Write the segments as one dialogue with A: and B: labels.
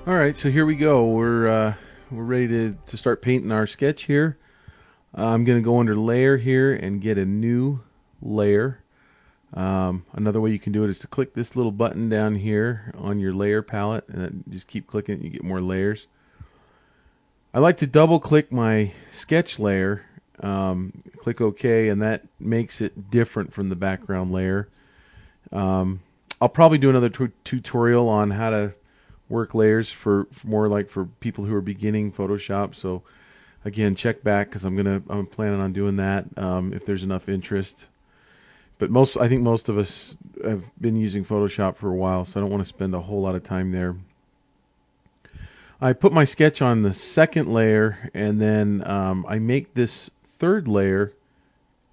A: All right, so here we go. We're ready to start painting our sketch here. I'm going to go under layer here and get a new layer. Another way you can do it is to click this little button down here on your layer palette and then just keep clicking it and you get more layers. I like to double click my sketch layer, click OK, and that makes it different from the background layer. I'll probably do another tutorial on how to work layers for more like for people who are beginning Photoshop. So again, check back because I'm planning on doing that if there's enough interest. But I think most of us have been using Photoshop for a while, so I don't want to spend a whole lot of time there. I put my sketch on the second layer, and then I make this third layer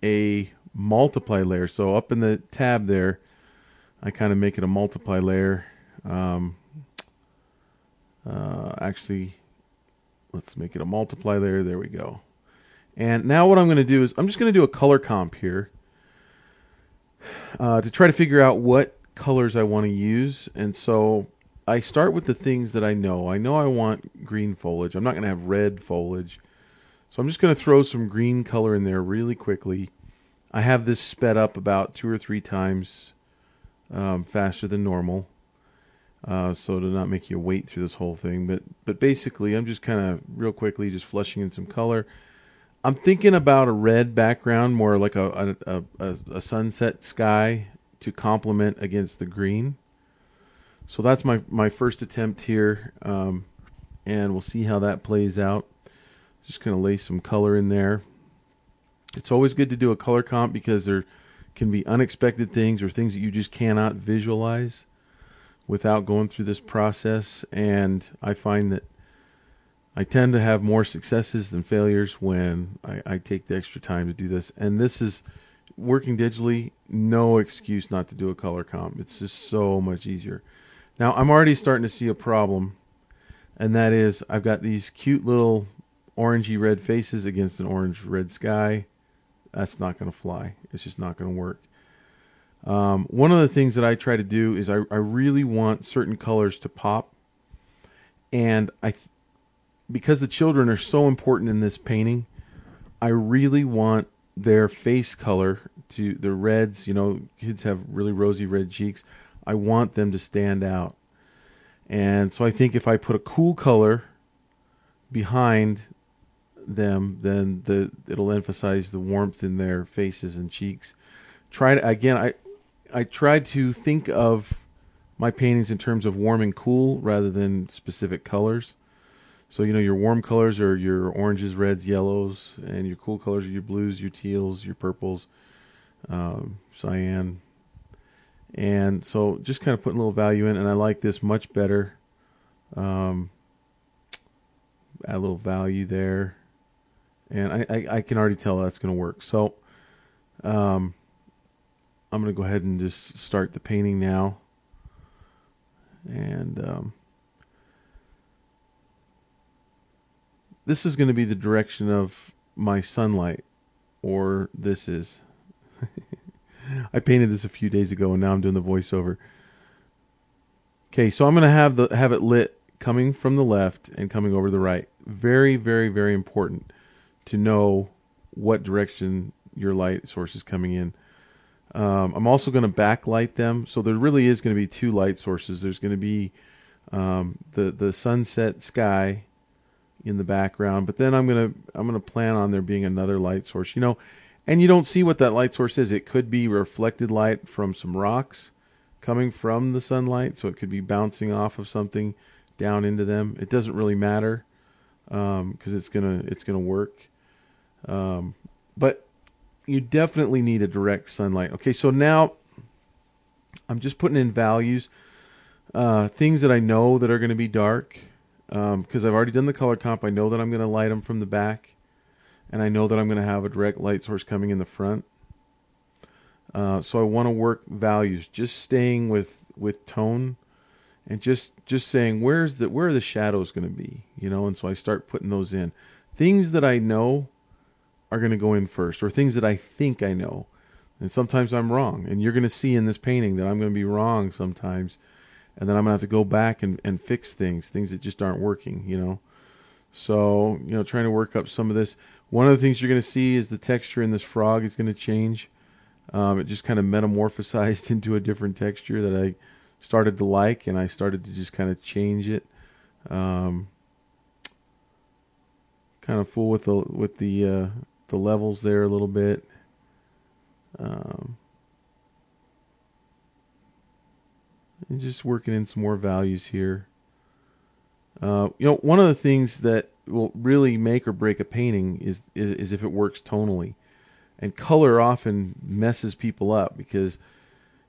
A: a multiply layer. So up in the tab there, I kind of make it a multiply layer. Actually, let's make it a multiply layer. There we go. And now what I'm going to do is I'm just going to do a color comp here to try to figure out what colors I want to use. And so I start with the things that I know. I know I want green foliage. I'm not going to have red foliage. So I'm just going to throw some green color in there really quickly. I have this sped up about 2 or 3 times faster than normal. So to not make you wait through this whole thing. But basically, I'm just kind of real quickly just flushing in some color. I'm thinking about a red background, more like a sunset sky to complement against the green. So that's my first attempt here, and we'll see how that plays out. Just going to lay some color in there. It's always good to do a color comp because there can be unexpected things or things that you just cannot visualize without going through this process. And I find that I tend to have more successes than failures when I take the extra time to do this. And this is working digitally, no excuse not to do a color comp. It's just so much easier. Now, I'm already starting to see a problem, and that is I've got these cute little orangey red faces against an orange red sky. That's not going to fly. It's just not going to work. One of the things that I try to do is I really want certain colors to pop, and because the children are so important in this painting, I really want their face color to the reds. You know, kids have really rosy red cheeks. I want them to stand out, and so I think if I put a cool color behind them, then it'll emphasize the warmth in their faces and cheeks. I tried to think of my paintings in terms of warm and cool rather than specific colors. So, you know, your warm colors are your oranges, reds, yellows, and your cool colors are your blues, your teals, your purples, cyan. And so just kind of putting a little value in, and I like this much better. Add a little value there. And I can already tell that's going to work. So I'm going to go ahead and just start the painting now. And this is going to be the direction of my sunlight, or this is. I painted this a few days ago, and now I'm doing the voiceover. Okay, so I'm going to have it lit coming from the left and coming over the right. Very, very, very important to know what direction your light source is coming in. I'm also going to backlight them, so there really is going to be 2 light sources. There's going to be the sunset sky in the background, but then I'm gonna plan on there being another light source. You know, and you don't see what that light source is. It could be reflected light from some rocks coming from the sunlight, so it could be bouncing off of something down into them. It doesn't really matter because it's gonna work. But you definitely need a direct sunlight. Okay, so now I'm just putting in values, things that I know that are going to be dark, because I've already done the color comp. I know that I'm going to light them from the back, and I know that I'm going to have a direct light source coming in the front. So I want to work values, just staying with tone, and just saying where are the shadows going to be, you know. And so I start putting those in. Things that I know are going to go in first, or things that I think I know. And sometimes I'm wrong, and you're going to see in this painting that I'm going to be wrong sometimes. and then I'm gonna have to go back and fix things that just aren't working, So, trying to work up some of this. One of the things you're going to see is the texture in this frog is going to change. It just kind of metamorphosized into a different texture that I started to like, and I started to just kind of change it. Kind of fool with the levels there a little bit. And just working in some more values here. One of the things that will really make or break a painting is if it works tonally, and color often messes people up because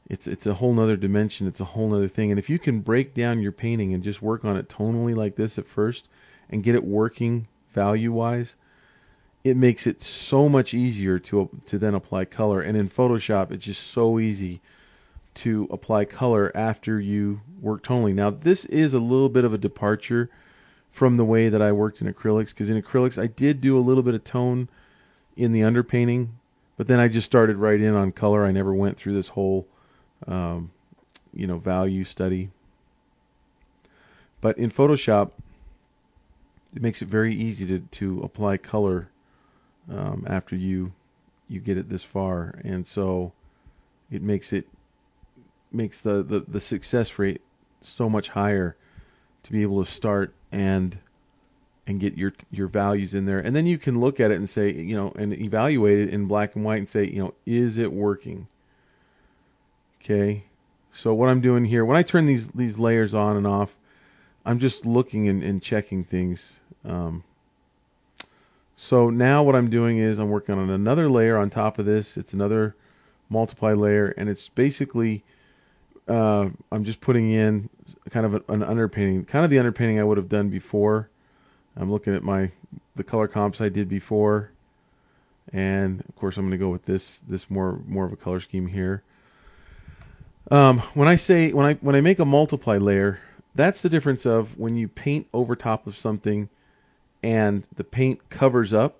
A: it's a whole nother dimension. It's a whole nother thing. And if you can break down your painting and just work on it tonally like this at first and get it working value wise, it makes it so much easier to then apply color. And in Photoshop, it's just so easy to apply color after you work tonally. Now, this is a little bit of a departure from the way that I worked in acrylics, because in acrylics I did do a little bit of tone in the underpainting, but then I just started right in on color. I never went through this whole value study. But in Photoshop, it makes it very easy to apply color after you get it this far, and so it makes the success rate so much higher to be able to start and get your values in there. And then you can look at it and say, and evaluate it in black and white and say, is it working? Okay. So what I'm doing here, when I turn these layers on and off, I'm just looking and checking things. So now what I'm doing is I'm working on another layer on top of this. It's another multiply layer, and it's basically I'm just putting in kind of an underpainting, kind of the underpainting I would have done before. I'm looking at the color comps I did before, and of course I'm going to go with this more of a color scheme here. When I make a multiply layer, that's the difference of when you paint over top of something and the paint covers up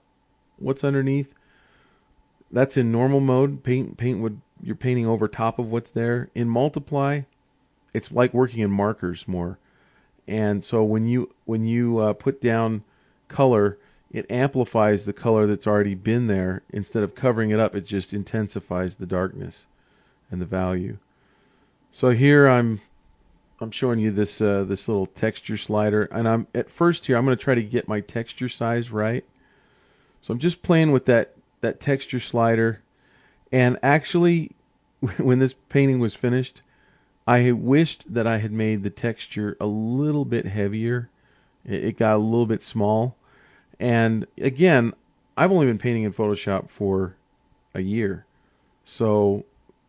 A: what's underneath. That's in normal mode. You're painting over top of what's there. In multiply, it's like working in markers more. And so when you put down color, it amplifies the color that's already been there. Instead of covering it up, it just intensifies the darkness and the value. So here I'm showing you this little texture slider, and I'm going to try to get my texture size right. So I'm just playing with that texture slider. And actually, when this painting was finished, I wished that I had made the texture a little bit heavier. It got a little bit small. And again, I've only been painting in Photoshop for a year, so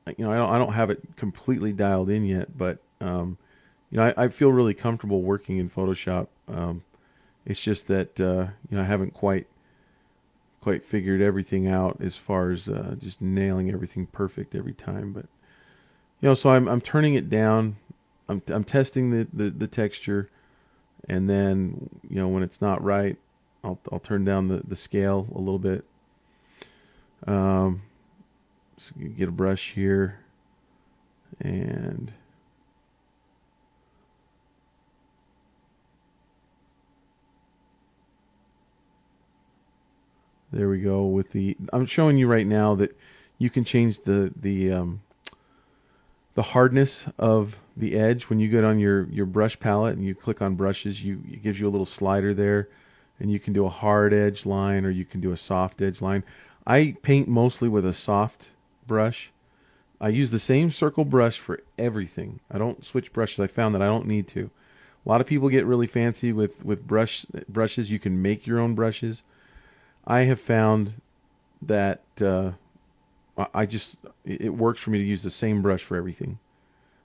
A: I don't have it completely dialed in yet. But I feel really comfortable working in Photoshop. It's just that I haven't quite figured everything out as far as just nailing everything perfect every time. But so I'm turning it down. I'm testing the texture, and then when it's not right, I'll turn down the scale a little bit. So get a brush here, and there we go. I'm showing you right now that you can change the hardness of the edge when you get on your brush palette and you click on brushes. It gives you a little slider there, and you can do a hard edge line or you can do a soft edge line. I paint mostly with a soft brush. I use the same circle brush for everything. I don't switch brushes. I found that I don't need to. A lot of people get really fancy with brushes. You can make your own brushes. I have found that it works for me to use the same brush for everything.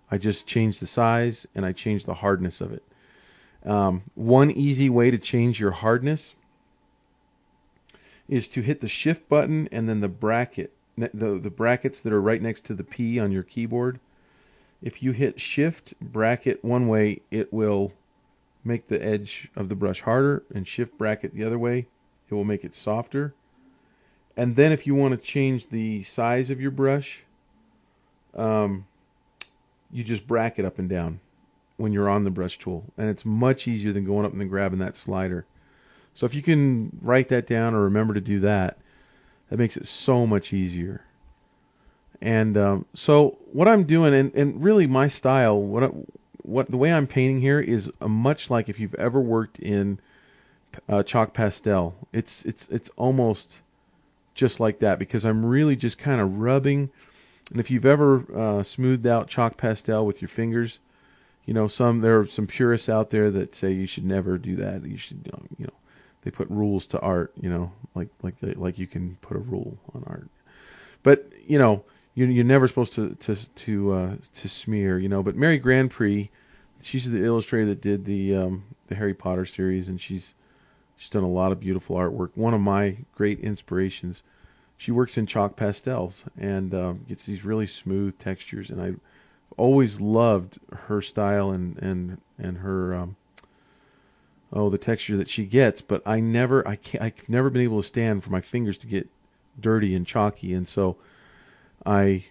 A: I just change the size and I change the hardness of it. One easy way to change your hardness is to hit the shift button and then the bracket, the brackets that are right next to the P on your keyboard. If you hit shift bracket one way, it will make the edge of the brush harder, and shift bracket the other way, it will make it softer. And then if you want to change the size of your brush, you just bracket up and down. when you're on the brush tool, and it's much easier than going up and then grabbing that slider. So if you can write that down or remember to do that, that makes it so much easier. And so what I'm doing, and really my style, what the way I'm painting here is much like if you've ever worked in chalk pastel. It's almost just like that, because I'm really just kind of rubbing. And if you've ever smoothed out chalk pastel with your fingers, there are some purists out there that say you should never do that. You should, they put rules to art, like you can put a rule on art. But you're never supposed to smear, But Mary Grand Prix, she's the illustrator that did the Harry Potter series, and she's done a lot of beautiful artwork. One of my great inspirations. She works in chalk pastels and gets these really smooth textures, and I always loved her style and her the texture that she gets. But I've never been able to stand for my fingers to get dirty and chalky, and so I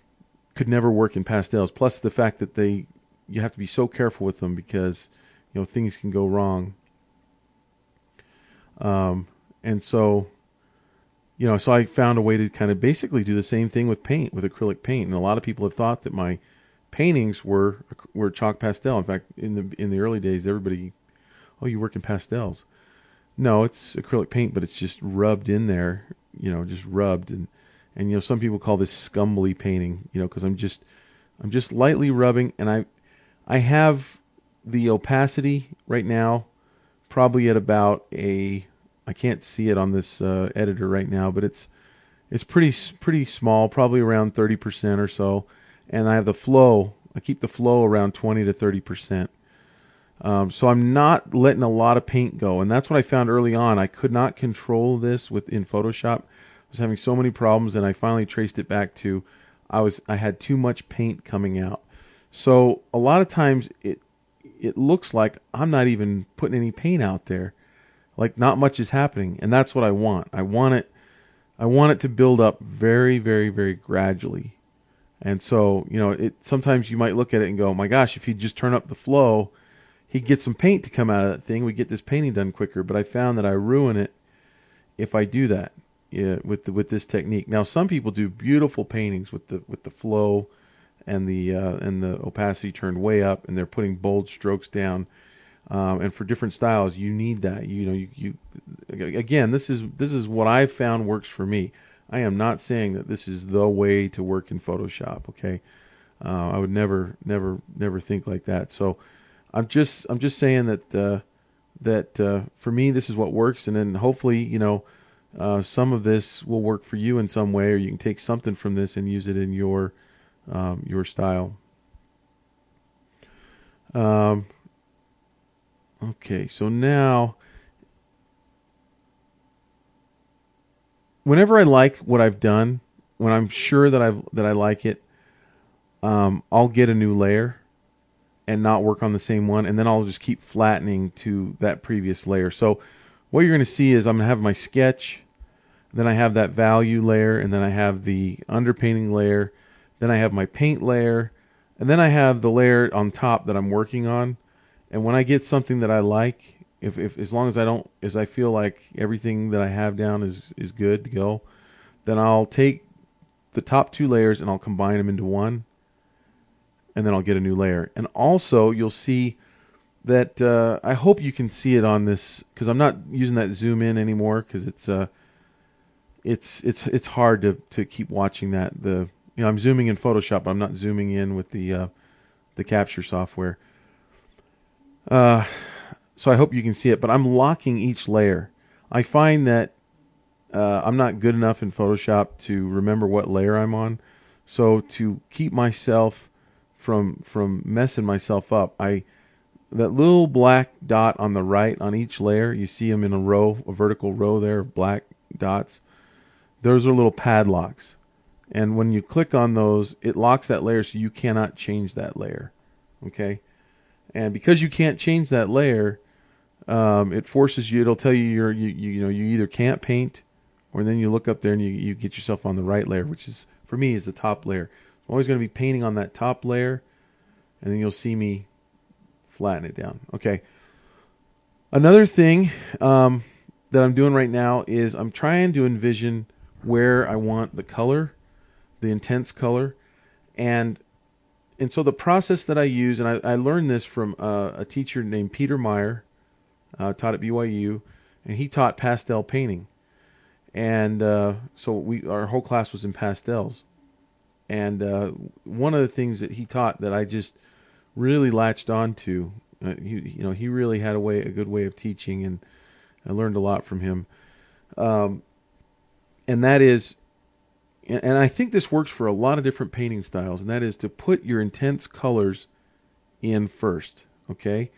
A: could never work in pastels. Plus the fact that you have to be so careful with them because things can go wrong. And so so I found a way to kind of basically do the same thing with paint, with acrylic paint. And a lot of people have thought that my paintings were chalk pastel. In fact, in the early days, everybody, oh, you work in pastels. No, it's acrylic paint, but it's just rubbed in there, just rubbed. And some people call this scumbly painting, because I'm just lightly rubbing, and I have the opacity right now probably at about I can't see it on this editor right now, but it's pretty small, probably around 30% or so. And I have the flow. I keep the flow around 20 to 30%. So I'm not letting a lot of paint go, and that's what I found early on. I could not control this in Photoshop. I was having so many problems, and I finally traced it back to I had too much paint coming out. So a lot of times it looks like I'm not even putting any paint out there. Like not much is happening, and that's what I want. I want it to build up very, very, very gradually. And so, sometimes you might look at it and go, my gosh, if you just turn up the flow, he'd get some paint to come out of that thing. We get this painting done quicker. But I found that I ruin it if I do that with this technique. Now, some people do beautiful paintings with the flow and the opacity turned way up, and they're putting bold strokes down. And for different styles, you need that. You again, this is what I've found works for me. I am not saying that this is the way to work in Photoshop. Okay, I would never think like that. So I'm just saying that for me, this is what works, and then hopefully, some of this will work for you in some way, or you can take something from this and use it in your style. Okay, so now, whenever I like what I've done, when I'm sure that I like it, I'll get a new layer and not work on the same one, and then I'll just keep flattening to that previous layer. So what you're going to see is I'm going to have my sketch, then I have that value layer, and then I have the underpainting layer, then I have my paint layer, and then I have the layer on top that I'm working on. And when I get something that I like, if as long as I feel like everything that I have down is good to go, then I'll take the top two layers and I'll combine them into one, and then I'll get a new layer. And also, you'll see that I hope you can see it on this, because I'm not using that zoom in anymore, because it's hard to keep watching that. I'm zooming in Photoshop, but I'm not zooming in with the capture software. So I hope you can see it, but I'm locking each layer. I find that I'm not good enough in Photoshop to remember what layer I'm on. So to keep myself from messing myself up, that little black dot on the right on each layer, you see them in a vertical row there of black dots. Those are little padlocks. And when you click on those, it locks that layer, so you cannot change that layer. Okay? And because you can't change that layer, it forces you. It'll tell you you either can't paint, or then you look up there and you get yourself on the right layer, which is, for me, is the top layer. I'm always going to be painting on that top layer, and then you'll see me flatten it down. Okay. Another thing that I'm doing right now is I'm trying to envision where I want the color, the intense color, and so the process that I use, and I learned this from a teacher named Peter Meyer, taught at BYU, and he taught pastel painting, and so our whole class was in pastels, and one of the things that he taught that I just really latched on to, he really had a good way of teaching, and I learned a lot from him, and that is. And I think this works for a lot of different painting styles, and that is to put your intense colors in first. Okay.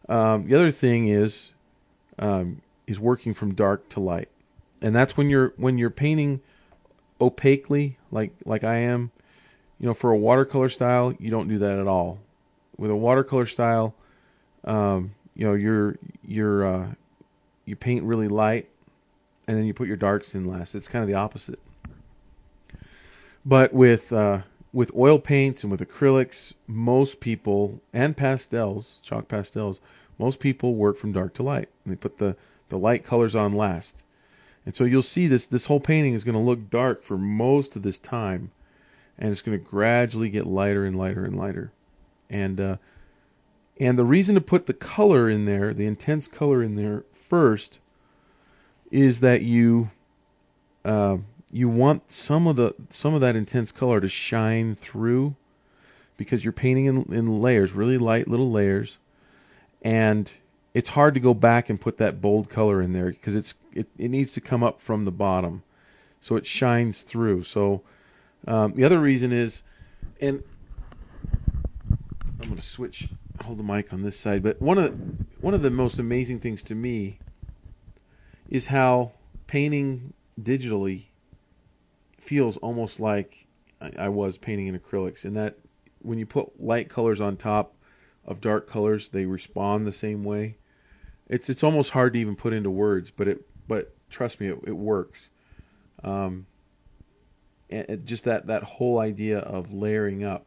A: The other thing is working from dark to light, and that's when you're painting opaquely, like I am. For a watercolor style, you don't do that at all. With a watercolor style, you paint really light, and then you put your darks in last. It's kind of the opposite. But with oil paints and with acrylics, most people, and pastels, chalk pastels, most people work from dark to light. And they put the light colors on last. And so you'll see this whole painting is going to look dark for most of this time. And it's going to gradually get lighter and lighter and lighter. And the reason to put the color in there, the intense color in there first, is that you want some of that intense color to shine through, because you're painting in layers, really light little layers, and it's hard to go back and put that bold color in there because it needs to come up from the bottom, so it shines through. So the other reason is, and I'm going to hold the mic on this side, but one of the most amazing things to me is how painting digitally feels almost like I was painting in acrylics, and that when you put light colors on top of dark colors, they respond the same way. It's almost hard to even put into words, but trust me, it works. And just that whole idea of layering up.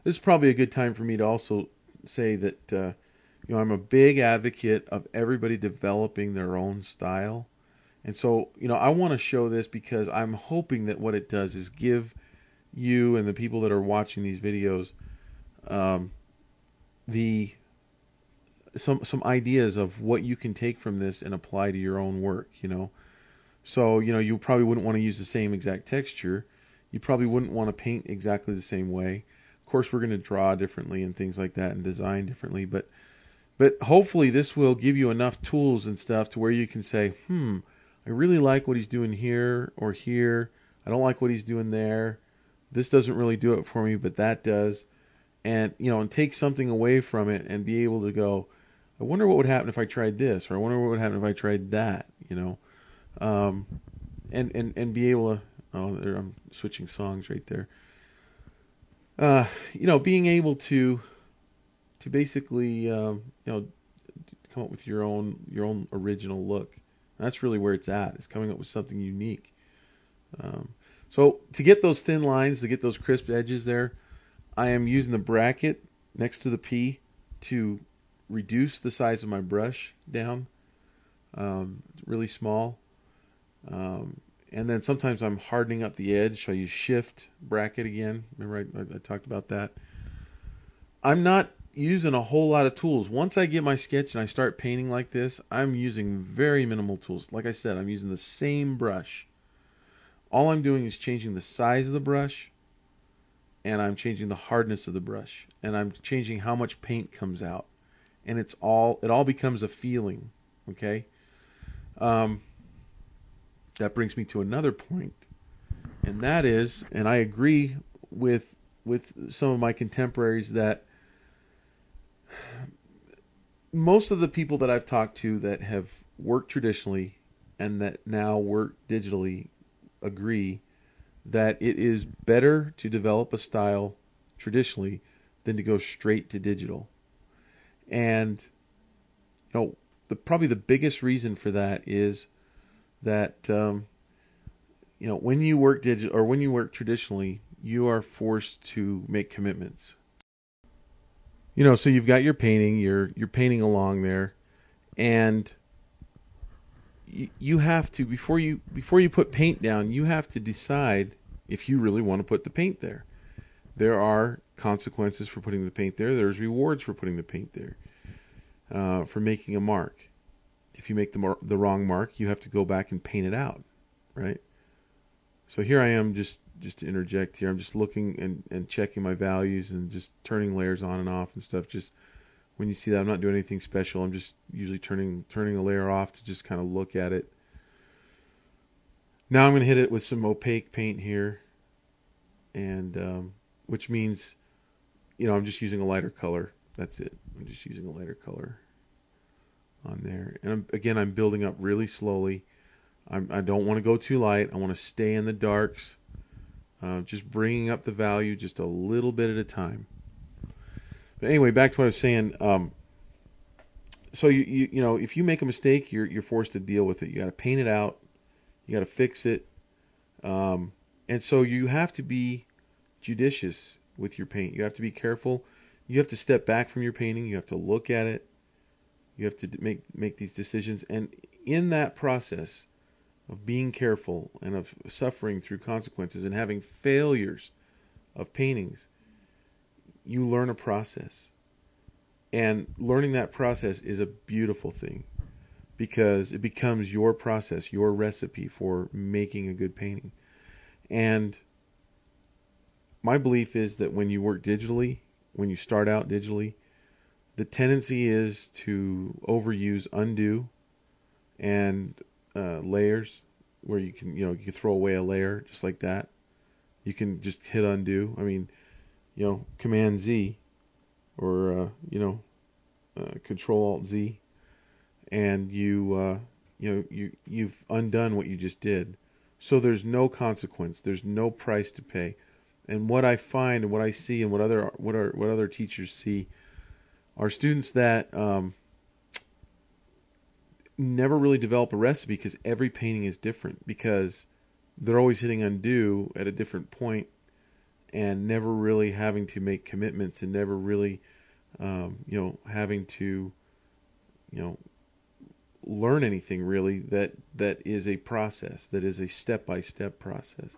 A: This is probably a good time for me to also say that I'm a big advocate of everybody developing their own style. And so, I want to show this because I'm hoping that what it does is give you and the people that are watching these videos some ideas of what you can take from this and apply to your own work. So you probably wouldn't want to use the same exact texture. You probably wouldn't want to paint exactly the same way. Of course, we're going to draw differently and things like that, and design differently. But hopefully, this will give you enough tools and stuff to where you can say, I really like what he's doing here or here. I don't like what he's doing there. This doesn't really do it for me, but that does. And take something away from it and be able to go, I wonder what would happen if I tried this, or I wonder what would happen if I tried that. And be able to. I'm switching songs right there. Being able to basically come up with your own original look. That's really where it's at. It's coming up with something unique. So to get those thin lines, to get those crisp edges there, I am using the bracket next to the P to reduce the size of my brush down, really small. And then sometimes I'm hardening up the edge, so I use shift bracket again. Remember I talked about that. I'm not using a whole lot of tools. Once I get my sketch and I start painting like this, I'm using very minimal tools. Like I said, I'm using the same brush. All I'm doing is changing the size of the brush, and I'm changing the hardness of the brush, and I'm changing how much paint comes out. And it all becomes a feeling, okay? That brings me to another point, and that is, and I agree with some of my contemporaries, that most of the people that I've talked to that have worked traditionally and that now work digitally agree that it is better to develop a style traditionally than to go straight to digital. And probably the biggest reason for that is that when you work digital or when you work traditionally, you are forced to make commitments. So you've got your painting, you're painting along there, and you have to, before you put paint down, you have to decide if you really want to put the paint there. There are consequences for putting the paint there. There's rewards for putting the paint there, for making a mark. If you make the wrong mark, you have to go back and paint it out, right? So here I am, just to interject here, I'm just looking and checking my values and just turning layers on and off and stuff. Just when you see that, I'm not doing anything special. I'm just usually turning a layer off to just kind of look at it. Now I'm going to hit it with some opaque paint here, and which means, I'm just using a lighter color. That's it. I'm just using a lighter color on there. And I'm building up really slowly. I don't want to go too light. I want to stay in the darks. Just bringing up the value just a little bit at a time. But anyway, back to what I was saying. So if you make a mistake, you're forced to deal with it. You got to paint it out. You got to fix it. And so you have to be judicious with your paint. You have to be careful. You have to step back from your painting. You have to look at it. You have to make these decisions. And in that process of being careful and of suffering through consequences and having failures of paintings, you learn a process. And learning that process is a beautiful thing, because it becomes your process, your recipe for making a good painting. And my belief is that when you work digitally, when you start out digitally, the tendency is to overuse undo and layers, where you can throw away a layer just like that. You can just hit undo. I mean, Command Z, or Control Alt Z, and you've undone what you just did. So there's no consequence. There's no price to pay. And what I find and what I see and what other teachers see are students that never really develop a recipe, because every painting is different, because they're always hitting undo at a different point and never really having to make commitments, and never really having to learn anything really that is a process, that is a step-by-step process.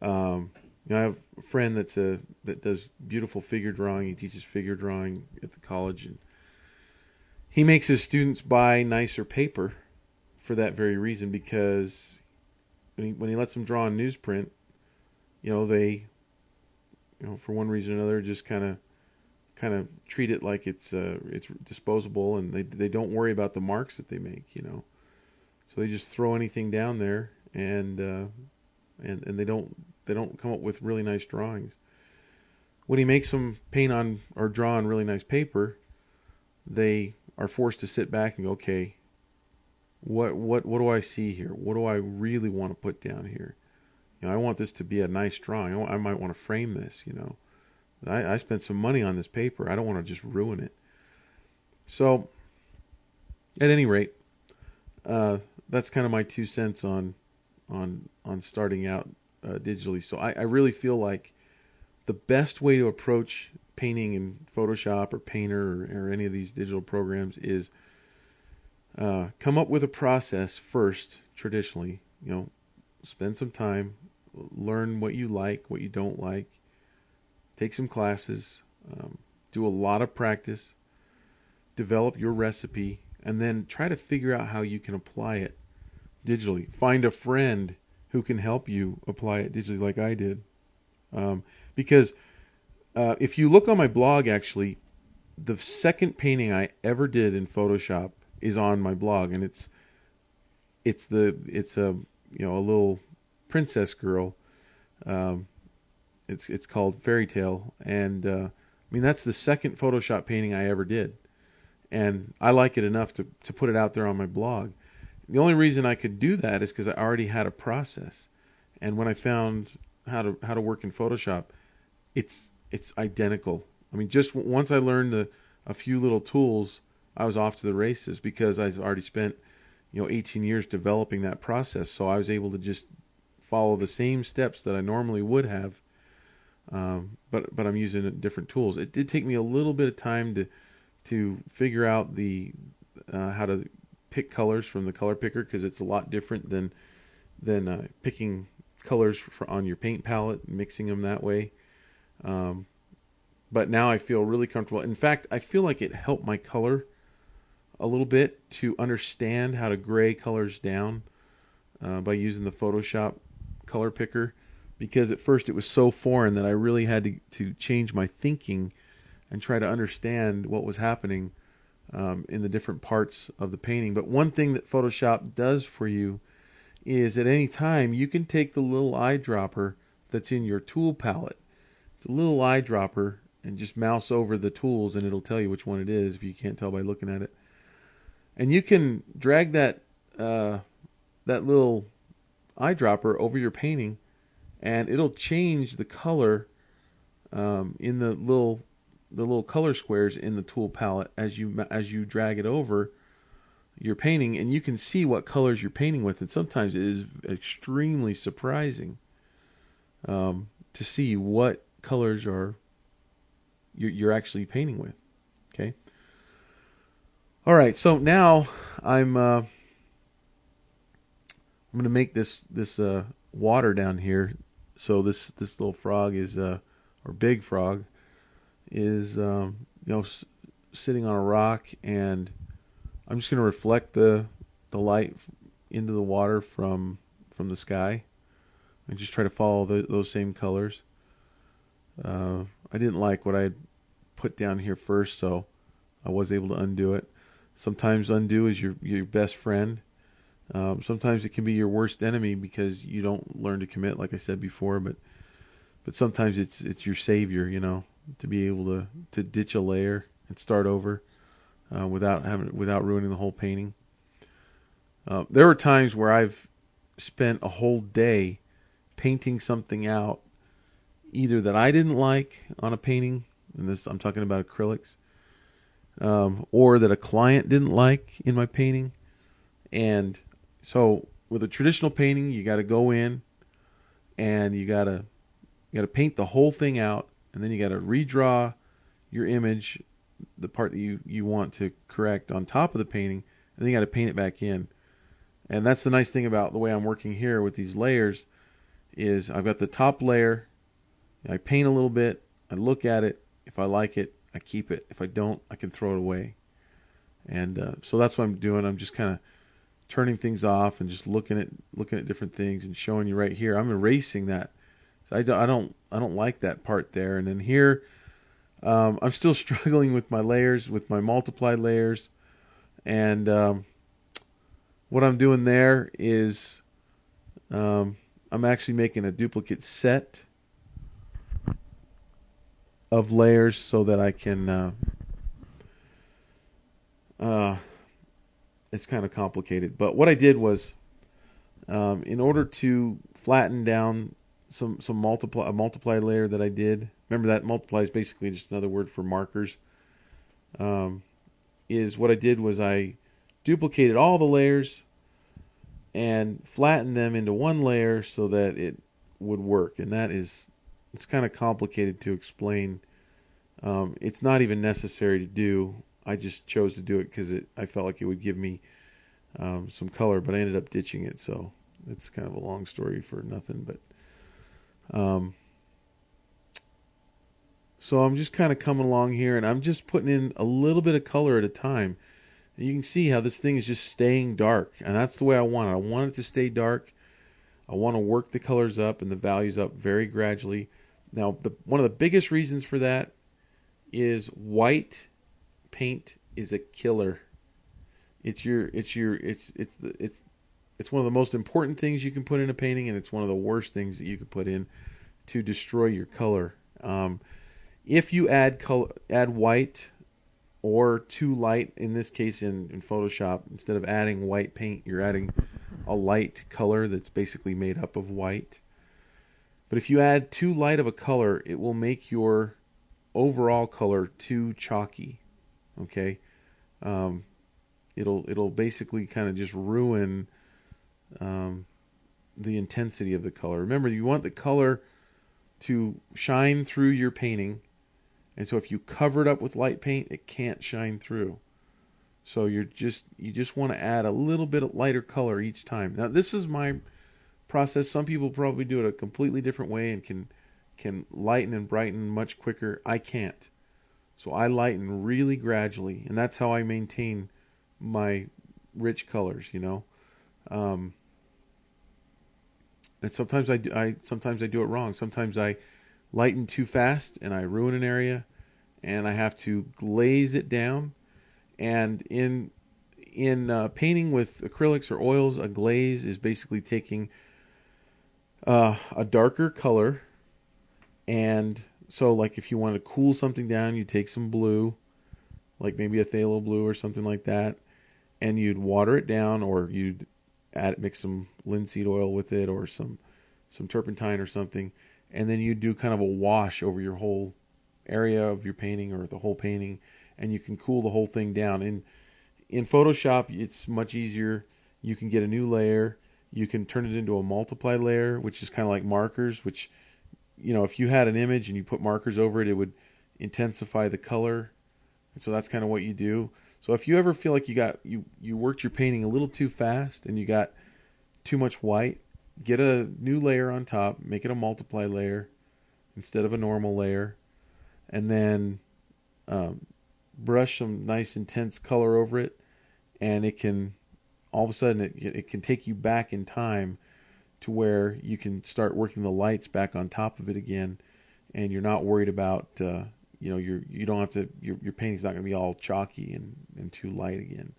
A: I have a friend that does beautiful figure drawing. He teaches figure drawing at the college, and he makes his students buy nicer paper for that very reason, because when he lets them draw in newsprint, they, for one reason or another, just kind of treat it like it's disposable, and they don't worry about the marks that they make, So they just throw anything down there, and they don't come up with really nice drawings. When he makes them paint on or draw on really nice paper, they are forced to sit back and go, okay, what do I see here? What do I really want to put down here? I want this to be a nice drawing. I might want to frame this, I spent some money on this paper. I don't want to just ruin it. So, at any rate, that's kind of my 2 cents on starting out digitally. So I really feel like the best way to approach painting in Photoshop or Painter or any of these digital programs is come up with a process first. Traditionally, spend some time, learn what you like, what you don't like. Take some classes, do a lot of practice, develop your recipe, and then try to figure out how you can apply it digitally. Find a friend who can help you apply it digitally, like I did. Because if you look on my blog, actually, the second painting I ever did in Photoshop is on my blog, and it's a little princess girl. It's called Fairy Tale, and that's the second Photoshop painting I ever did, and I like it enough to put it out there on my blog. The only reason I could do that is because I already had a process, and when I found how to work in Photoshop, it's identical. Just once I learned a few little tools, I was off to the races, because I've already spent 18 years developing that process, so I was able to just follow the same steps that I normally would have. but I'm using different tools. It did take me a little bit of time to figure out the how to pick colors from the color picker, because it's a lot different than picking colors on your paint palette and mixing them that way. But now I feel really comfortable. In fact, I feel like it helped my color a little bit to understand how to gray colors down by using the Photoshop color picker, because at first it was so foreign that I really had to change my thinking and try to understand what was happening in the different parts of the painting. But one thing that Photoshop does for you is at any time you can take the little eyedropper that's in your tool palette. It's a little eyedropper, and just mouse over the tools and it'll tell you which one it is if you can't tell by looking at it. And you can drag that little eyedropper over your painting, and it'll change the color in the little color squares in the tool palette as you drag it over your painting, and you can see what colors you're painting with. And sometimes it is extremely surprising to see what colors you're actually painting with. Okay. All right. So now I'm going to make this water down here. So this little frog is or big frog is sitting on a rock, and I'm just going to reflect the light into the water from the sky, and just try to follow those same colors. I didn't like what I had put down here first, so I was able to undo it. Sometimes undo is your best friend. Sometimes it can be your worst enemy because you don't learn to commit, like I said before. But sometimes it's your savior, to be able to ditch a layer and start over without ruining the whole painting. There were times where I've spent a whole day painting something out, either that I didn't like on a painting, and this I'm talking about acrylics, or that a client didn't like in my painting. And so with a traditional painting, you got to go in and you got to paint the whole thing out, and then you got to redraw your image, the part that you want to correct on top of the painting, and then you got to paint it back in. And that's the nice thing about the way I'm working here with these layers, is I've got the top layer, I paint a little bit, I look at it, if I like it, I keep it. If I don't, I can throw it away. And so that's what I'm doing. I'm just kind of turning things off and just looking at different things and showing you right here. I'm erasing that. So I don't like that part there. And then here, I'm still struggling with my layers, with my multiply layers. And what I'm doing there is I'm actually making a duplicate set of layers so that I can it's kind of complicated, but what I did was in order to flatten down a multiply layer that I did, remember that multiply is basically just another word for markers, is what I did was I duplicated all the layers and flattened them into one layer so that it would work. And it's kind of complicated to explain. It's not even necessary to do. I just chose to do it because I felt like it would give me some color, but I ended up ditching it. So it's kind of a long story for nothing. But so I'm just kind of coming along here, and I'm just putting in a little bit of color at a time. And you can see how this thing is just staying dark, and that's the way I want it. I want it to stay dark. I want to work the colors up and the values up very gradually. Now, one of the biggest reasons for that is white paint is a killer. It's one of the most important things you can put in a painting, and it's one of the worst things that you can put in to destroy your color. If you add white or too light, in this case in Photoshop, instead of adding white paint, you're adding a light color that's basically made up of white. But if you add too light of a color, it will make your overall color too chalky. Okay, it'll basically kind of just ruin the intensity of the color. Remember, you want the color to shine through your painting. And so if you cover it up with light paint, it can't shine through. So you just want to add a little bit of lighter color each time. Now this is my process. Some people probably do it a completely different way and can lighten and brighten much quicker. I can't. So I lighten really gradually, and that's how I maintain my rich colors, you know. And sometimes I do it wrong. Sometimes I lighten too fast and I ruin an area, and I have to glaze it down. And in painting with acrylics or oils, a glaze is basically taking a darker color, and so like if you want to cool something down, you take some blue, like maybe a phthalo blue or something like that, and you'd water it down, or you'd mix some linseed oil with it, or some turpentine or something, and then you do kind of a wash over your whole area of your painting or the whole painting, and you can cool the whole thing down. In Photoshop, it's much easier. You can get a new layer. You can turn it into a multiply layer, which is kind of like markers, which, you know, if you had an image and you put markers over it, it would intensify the color. And so that's kind of what you do. So if you ever feel like you worked your painting a little too fast and you got too much white, get a new layer on top, make it a multiply layer instead of a normal layer, and then brush some nice intense color over it, and it can all of a sudden it can take you back in time to where you can start working the lights back on top of it again, and you're not worried about you know, you don't have to, your painting's not going to be all chalky and too light again.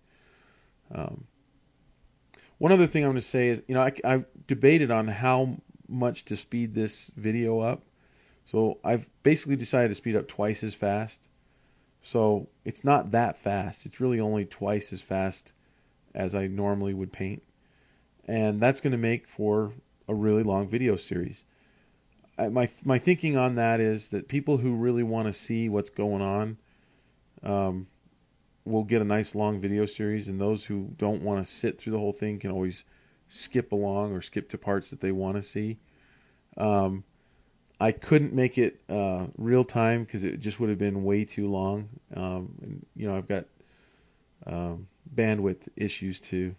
A: One other thing I'm going to say is, you know, I've debated on how much to speed this video up. So I've basically decided to speed up twice as fast. So it's not that fast. It's really only twice as fast as I normally would paint. And that's going to make for a really long video series. My thinking on that is that people who really want to see what's going on will get a nice long video series, and those who don't want to sit through the whole thing can always skip along or skip to parts that they want to see. I couldn't make it real time because it just would have been way too long. And, you know, I've got bandwidth issues to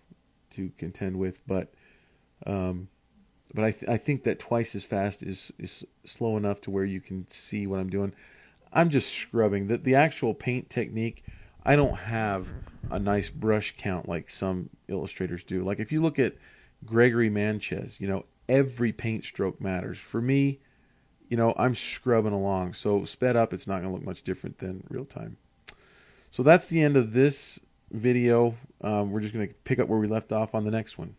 A: contend with, but I think that twice as fast is slow enough to where you can see what I'm doing. I'm just scrubbing. The actual paint technique, I don't have a nice brush count like some illustrators do. Like if you look at Gregory Manchez, you know, every paint stroke matters. For me, you know, I'm scrubbing along. So sped up, it's not going to look much different than real time. So that's the end of this video. We're just going to pick up where we left off on the next one.